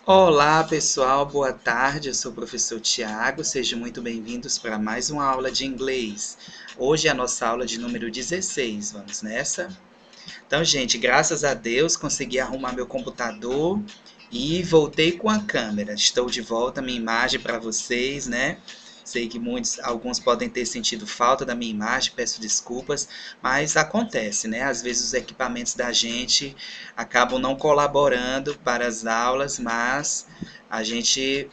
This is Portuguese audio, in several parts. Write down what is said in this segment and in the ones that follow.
Olá pessoal, boa tarde. Eu sou o professor Tiago. Sejam muito bem-vindos para mais uma aula de inglês. Hoje é a nossa aula de número 16. Vamos nessa? Então, gente, graças a Deus consegui arrumar meu computador e voltei com a câmera. Estou de volta, minha imagem para vocês, né? Sei que alguns podem ter sentido falta da minha imagem, peço desculpas, mas acontece, né? Às vezes os equipamentos da gente acabam não colaborando para as aulas, mas a gente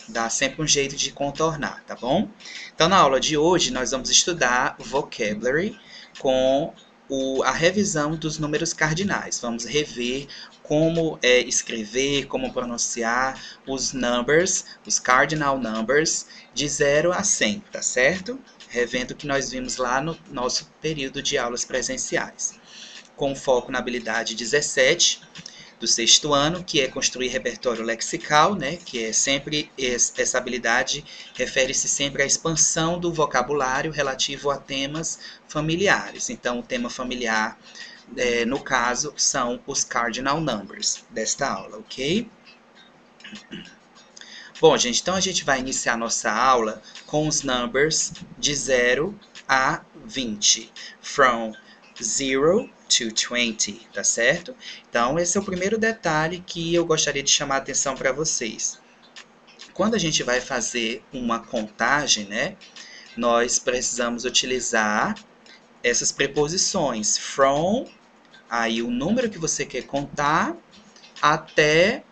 dá sempre um jeito de contornar, tá bom? Então, na aula de hoje, nós vamos estudar vocabulary com a revisão dos números cardinais. Vamos rever como escrever, como pronunciar os numbers, os cardinal numbers, de 0 a 100, tá certo? Revendo o que nós vimos lá no nosso período de aulas presenciais. Com foco na habilidade 17, do sexto ano, que é construir repertório lexical, né? Que é sempre essa habilidade refere-se sempre à expansão do vocabulário relativo a temas familiares. Então, o tema familiar, no caso, são os cardinal numbers desta aula, ok? Bom, gente, então a gente vai iniciar nossa aula com os numbers de 0 a 20. From 0 to 20, tá certo? Então, esse é o primeiro detalhe que eu gostaria de chamar a atenção para vocês. Quando a gente vai fazer uma contagem, né, nós precisamos utilizar essas preposições. From, aí o número que você quer contar, até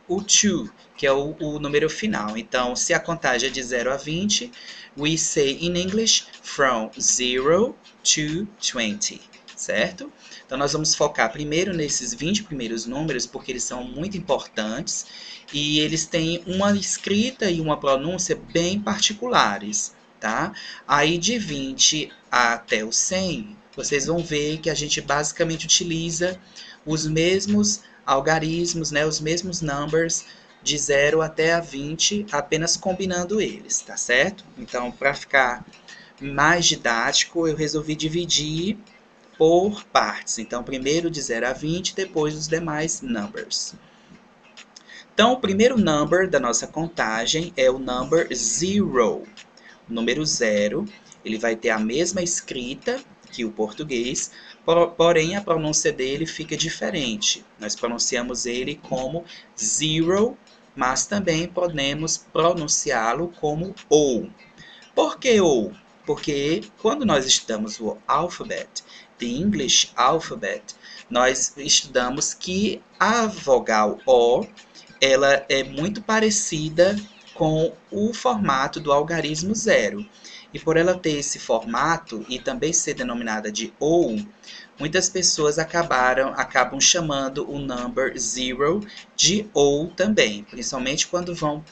o to, que é o número final. Então, se a contagem é de 0 a 20, we say in English from 0 to 20, certo? Então, nós vamos focar primeiro nesses 20 primeiros números, porque eles são muito importantes e eles têm uma escrita e uma pronúncia bem particulares, tá? Aí, de 20 até o 100, vocês vão ver que a gente basicamente utiliza os mesmos algarismos, né, os mesmos numbers de 0 até a 20, apenas combinando eles, tá certo? Então, para ficar mais didático, eu resolvi dividir por partes. Então, primeiro de 0 a 20, depois os demais numbers. Então, o primeiro number da nossa contagem é o number 0. O número 0, ele vai ter a mesma escrita que o português, porém a pronúncia dele fica diferente. Nós pronunciamos ele como zero, mas também podemos pronunciá-lo como ou. Por que ou? Porque quando nós estudamos o alphabet, the English alphabet, nós estudamos que a vogal O, ela é muito parecida com o formato do algarismo 0. E por ela ter esse formato e também ser denominada de OU, muitas pessoas acabam chamando o number 0 de OU também, principalmente quando vão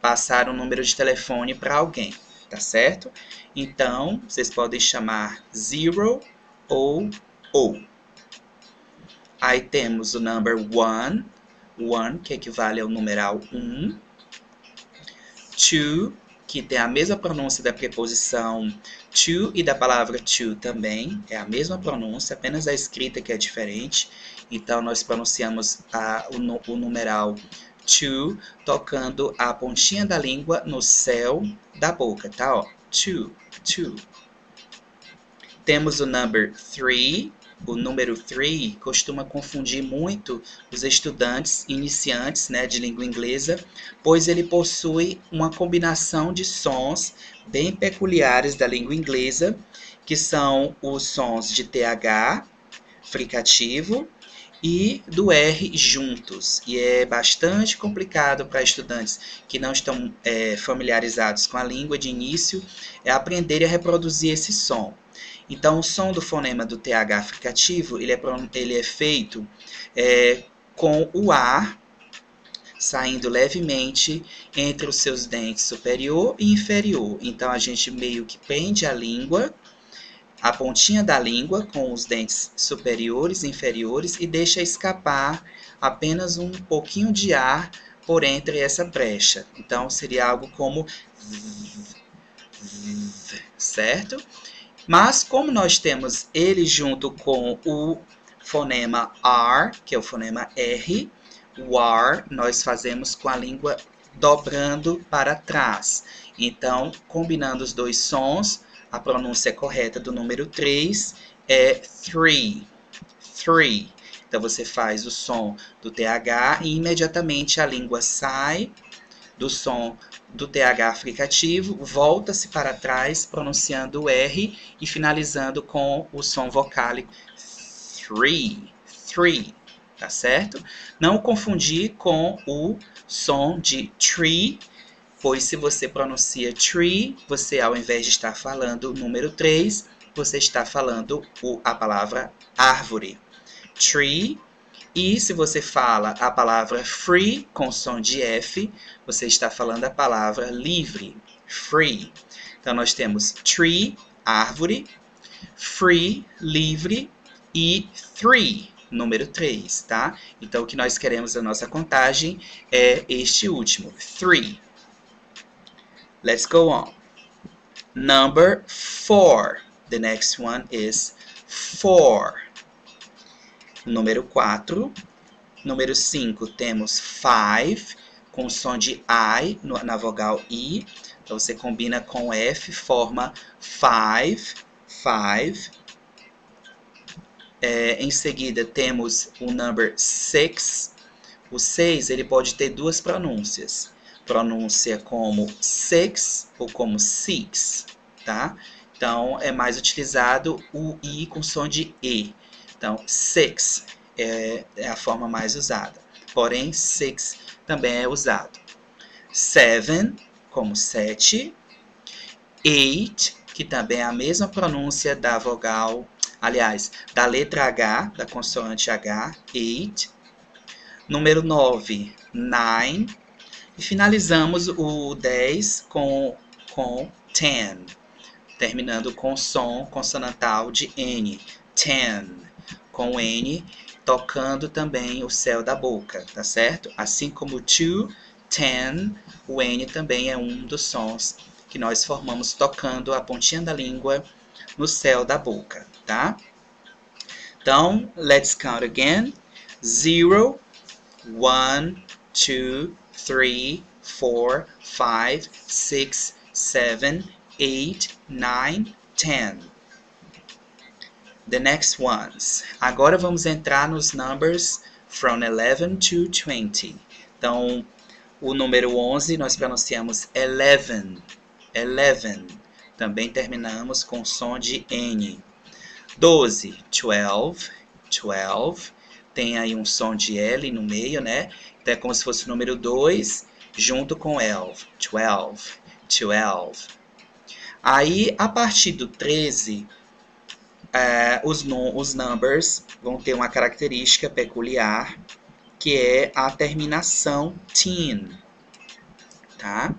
passar um número de telefone para alguém, tá certo? Então, vocês podem chamar 0 ou OU. Aí temos o number 1, que equivale ao numeral 1. 2, que tem a mesma pronúncia da preposição to e da palavra to também. É a mesma pronúncia, apenas a escrita que é diferente. Então, nós pronunciamos o numeral to, tocando a pontinha da língua no céu da boca, tá? Ó, to. Temos o number 3. O número 3 costuma confundir muito os estudantes iniciantes, né, de língua inglesa, pois ele possui uma combinação de sons bem peculiares da língua inglesa, que são os sons de TH, fricativo, e do R juntos. E é bastante complicado para estudantes que não estão familiarizados com a língua de início aprender a reproduzir esse som. Então, o som do fonema do TH fricativo, ele é feito com o ar saindo levemente entre os seus dentes superior e inferior. Então, a gente meio que prende a língua, a pontinha da língua com os dentes superiores e inferiores e deixa escapar apenas um pouquinho de ar por entre essa brecha. Então, seria algo como certo? Mas como nós temos ele junto com o fonema R, que é o fonema R. O R nós fazemos com a língua dobrando para trás. Então, combinando os dois sons, a pronúncia correta do número 3 é three. Three. Então, você faz o som do TH e imediatamente a língua sai do som do TH fricativo, volta-se para trás, pronunciando o R e finalizando com o som vocálico three, three, tá certo? Não confundir com o som de tree, pois se você pronuncia tree, você ao invés de estar falando o número 3, você está falando a palavra árvore. Tree. E se você fala a palavra free com som de F, você está falando a palavra livre, free. Então, nós temos tree, árvore, free, livre, e three, número 3, tá? Então, o que nós queremos na nossa contagem é este último, three. Let's go on. Number 4. The next one is 4. Número 4. Número 5, temos 5, com som de I na vogal I. Então, você combina com F, forma 5, 5. Em seguida, temos o number 6. O 6, ele pode ter duas pronúncias. Pronúncia como 6 ou como 6, tá? Então, é mais utilizado o I com som de E. Então, 6 é a forma mais usada. Porém, 6 também é usado. 7, como 7. 8, que também é a mesma pronúncia da vogal, aliás, da letra H, da consoante H, 8. Número 9, 9. E finalizamos o 10 com 10, terminando com som consonantal de N, 10. Com N, tocando também o céu da boca, tá certo? Assim como o 2, 10, o N também é um dos sons que nós formamos tocando a pontinha da língua no céu da boca, tá? Então, let's count again. 0, 1, 2, 3, 4, 5, 6, 7, 8, 9, 10. The next ones. Agora vamos entrar nos numbers from 11 to 20. Então, o número 11 nós pronunciamos 11. 11. Também terminamos com som de N. 12. 12. 12. Tem aí um som de L no meio, né? Então, é como se fosse o número 2 junto com 11. 12. 12. Aí, a partir do 13... os numbers vão ter uma característica peculiar, que é a terminação teen, tá?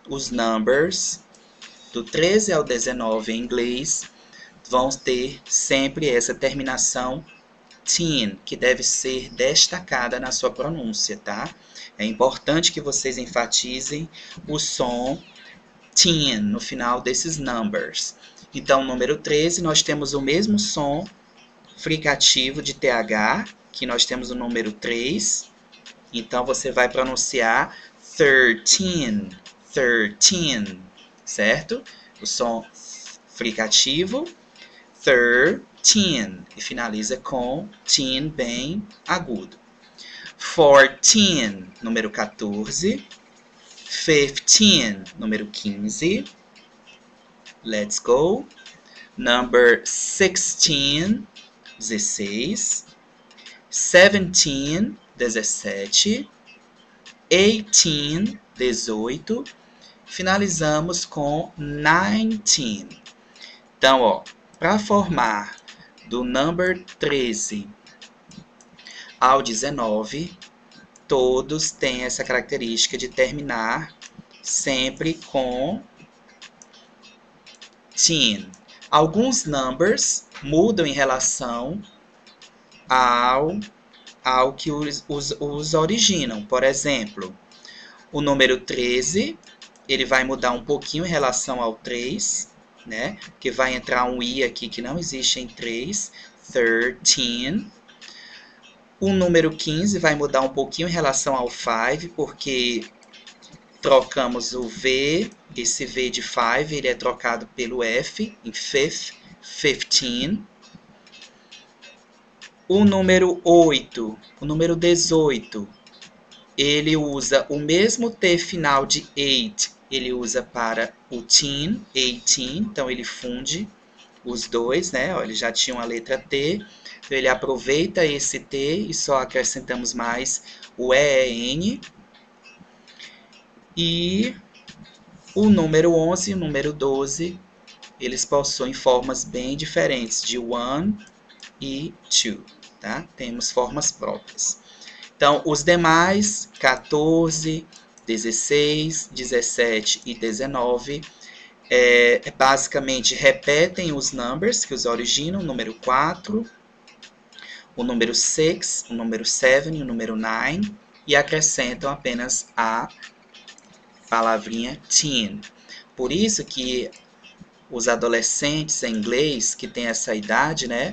Os numbers do 13 ao 19 em inglês vão ter sempre essa terminação teen, que deve ser destacada na sua pronúncia, tá? É importante que vocês enfatizem o som teen no final desses numbers. Então, número 13, nós temos o mesmo som fricativo de TH, que nós temos o número 3. Então, você vai pronunciar 13, 13, certo? O som fricativo, 13, e finaliza com teen bem agudo. 14, número 14. 15, número 15. Let's go. Number 16, 16. 17, 17. 18, 18. Finalizamos com 19. Então, ó, para formar do number 13 ao 19, todos têm essa característica de terminar sempre com teen. Alguns numbers mudam em relação ao que os originam. Por exemplo, o número 13, ele vai mudar um pouquinho em relação ao 3, né? Que vai entrar um I aqui que não existe em 3. 13. O número 15 vai mudar um pouquinho em relação ao 5, porque trocamos o V, esse V de 5, ele é trocado pelo F, em fifth, 15. O número 8, o número 18, ele usa o mesmo T final de 8, ele usa para o teen, 18, então ele funde os dois, né? Ó, ele já tinha uma letra T, então ele aproveita esse T e só acrescentamos mais o EN. E o número 11 e o número 12, eles possuem formas bem diferentes, de 1 e 2, tá? Temos formas próprias. Então, os demais, 14, 16, 17 e 19, basicamente repetem os numbers que os originam, o número 4, o número 6, o número 7 e o número 9, e acrescentam apenas a palavrinha teen. Por isso que os adolescentes em inglês que têm essa idade, né,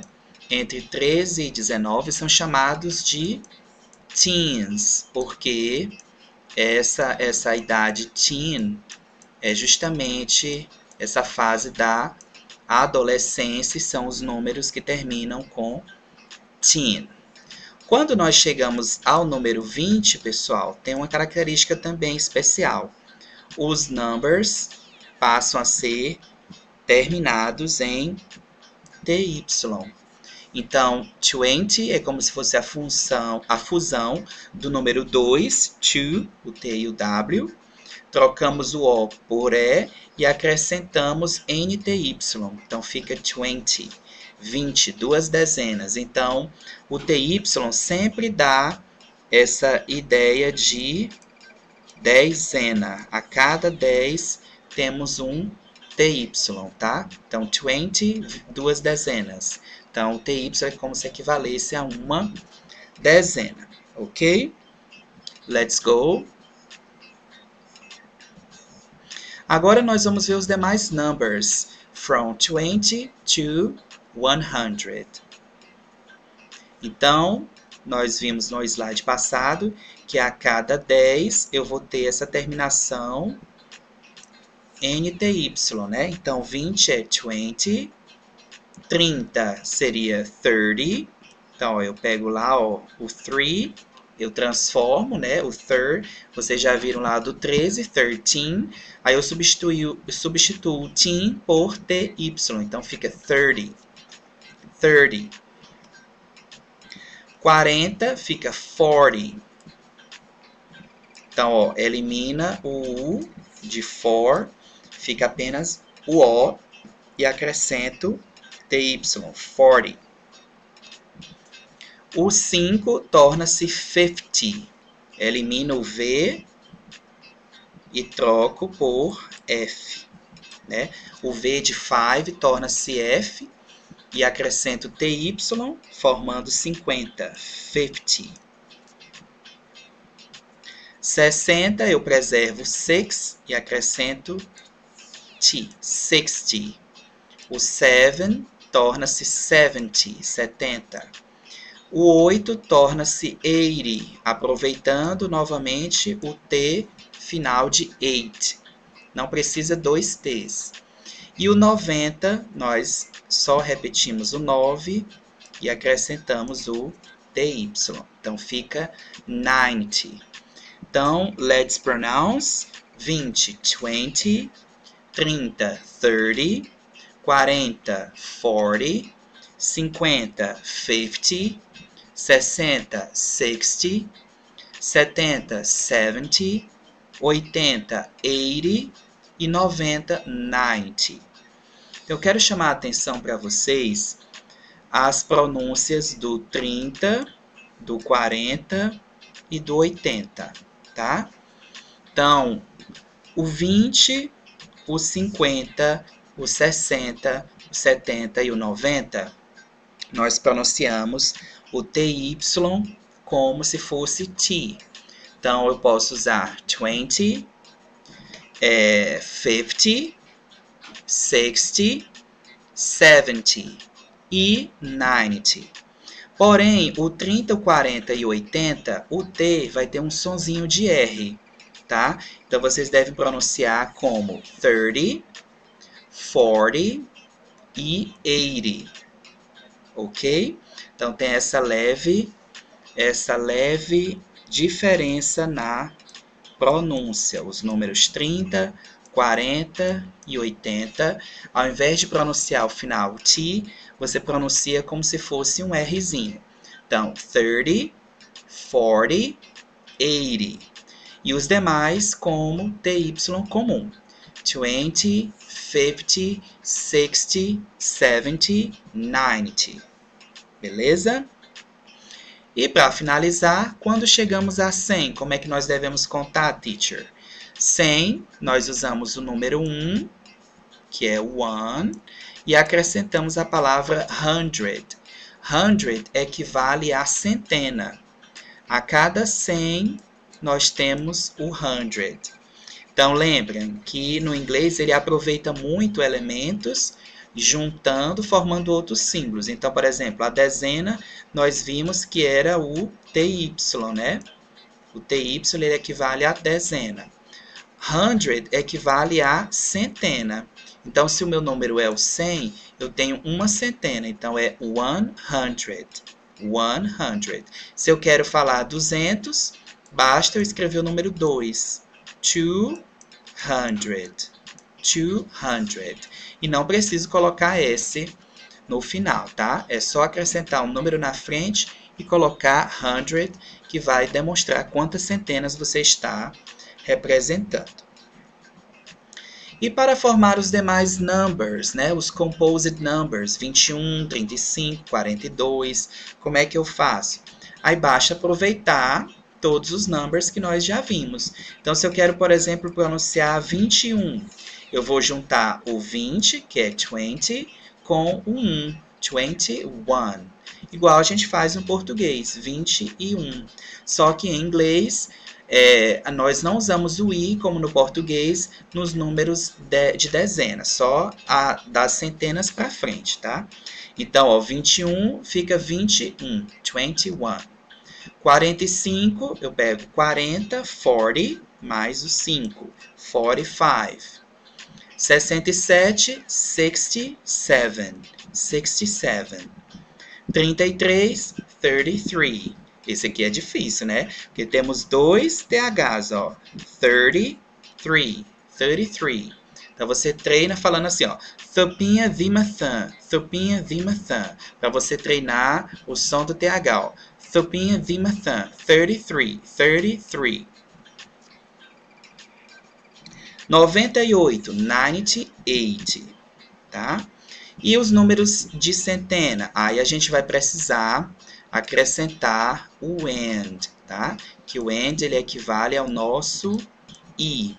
entre 13 e 19, são chamados de teens, porque essa idade teen é justamente essa fase da adolescência, e são os números que terminam com teen. Quando nós chegamos ao número 20, pessoal, tem uma característica também especial. Os numbers passam a ser terminados em TY. Então, 20 é como se fosse a fusão do número 2, 2, o T e o W. Trocamos o O por E e acrescentamos NTY. Então, fica 20. 20, duas dezenas. Então, o TY sempre dá essa ideia de dezena. A cada 10 temos um TY, tá? Então, 20, duas dezenas. Então, o TY é como se equivalesse a uma dezena, ok? Let's go. Agora, nós vamos ver os demais numbers. From 20 to 100. Então, nós vimos no slide passado que a cada 10 eu vou ter essa terminação NTY, né? Então, 20 é 20, 30 seria 30. Então, ó, eu pego lá ó, o 3, eu transformo, né? O third, vocês já viram lá do 13, 13. Aí eu substituo o teen por TY, então fica 30. 30. 40 fica 40. Então, ó, elimina o U de for, fica apenas o O e acrescento TY, 40. O 5 torna-se 50. Elimino o V e troco por F, né? O V de 5 torna-se F e acrescento TY, formando 50, 50. 60, eu preservo 6 e acrescento T, 60. O 7 torna-se 70, 70. O 8 torna-se 80, aproveitando novamente o T final de 8. Não precisa dois T's. E o 90, nós só repetimos o 9 e acrescentamos o TY. Então, fica 90. Então, let's pronounce 20, 20, 30, 30, 40, 40, 50, 50, 60, 60, 70, 70, 80, 80 e 90, 90. Eu quero chamar a atenção para vocês as pronúncias do 30, do 40 e do 80, tá? Então, o 20, o 50, o 60, o 70 e o 90, nós pronunciamos o TY como se fosse T. Então, eu posso usar 20, 50, 60, 70. e 90. Porém, o 30, o 40 e o 80, o T vai ter um sonzinho de R, tá? Então, vocês devem pronunciar como 30, 40 e 80, ok? Então, tem essa leve diferença na pronúncia. Os números 30, 40 e 80, ao invés de pronunciar o final T, você pronuncia como se fosse um Rzinho. Então, 30, 40, 80. E os demais como TY comum. 20, 50, 60, 70, 90. Beleza? E para finalizar, quando chegamos a 100, como é que nós devemos contar, teacher? 100, nós usamos o número 1, que é o 1, e acrescentamos a palavra 100. 100 equivale a centena. A cada 100, nós temos o 100. Então, lembrem que no inglês ele aproveita muito elementos, juntando, formando outros símbolos. Então, por exemplo, a dezena, nós vimos que era o TY, né? O TY ele equivale a dezena. 100 equivale a centena. Então, se o meu número é o 100, eu tenho uma centena. Então, é 100. 100. Se eu quero falar 200, basta eu escrever o número 2. 200. 200. E não preciso colocar S no final, tá? É só acrescentar um número na frente e colocar 100, que vai demonstrar quantas centenas você está representando. E para formar os demais numbers, né, os composed numbers, 21, 35, 42, como é que eu faço? Aí basta aproveitar todos os numbers que nós já vimos. Então, se eu quero, por exemplo, pronunciar 21, eu vou juntar o 20, que é 20, com o 1, 21. Igual a gente faz no português, 21. Só que em inglês, nós não usamos o i, como no português, nos números de dezenas, só das centenas para frente, tá? Então, ó, 21 fica 21, 21. 45, eu pego 40, 40, mais o 5, 45. 67, 67, 67. 33, 33. Esse aqui é difícil, né? Porque temos dois THs, ó. 33, 33. Então, você treina falando assim, ó. Sopinha de maçã, sopinha de maçã. Para você treinar o som do TH, ó. Sopinha de maçã, 33, 33. 98, 98, tá? E os números de centena? Aí a gente vai precisar acrescentar o AND, tá? Que o AND ele equivale ao nosso I.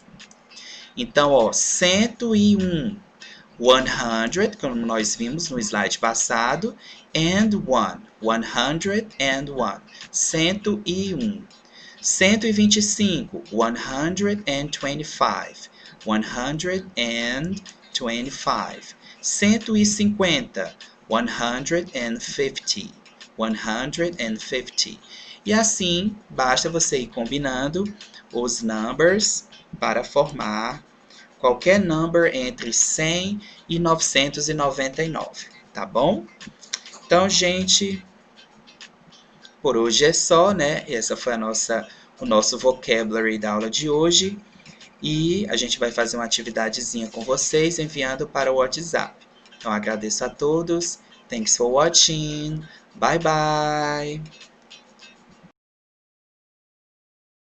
Então, ó, 101, 100, como nós vimos no slide passado, and 1, 101, 101. 125, 125, 125. 150, 150, 150. E assim, basta você ir combinando os numbers para formar qualquer number entre 100 e 999, tá bom? Então, gente, por hoje é só, né? Essa foi o nosso vocabulary da aula de hoje. E a gente vai fazer uma atividadezinha com vocês, enviando para o WhatsApp. Então, agradeço a todos. Thanks for watching. Bye, bye.